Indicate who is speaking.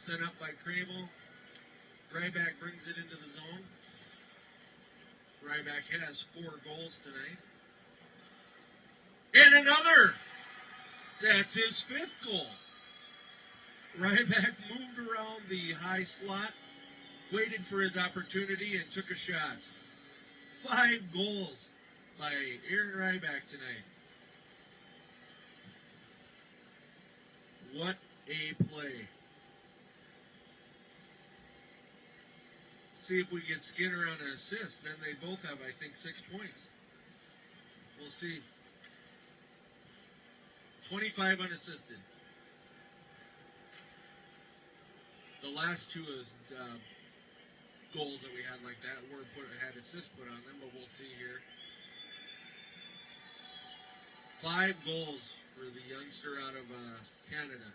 Speaker 1: Set up by Krabel. Ryback brings it into the zone. Ryback has 4 goals tonight. And another! That's his 5th goal. Ryback moved around the high slot, waited for his opportunity, and took a shot. 5 goals by Aaron Ryback tonight. What a play. See if we get Skinner on an assist. Then they both have, I think, 6 points. We'll see. 25 unassisted. The last 2 goals that we had like that had assists put on them, but we'll see here. 5 goals for the youngster out of Canada.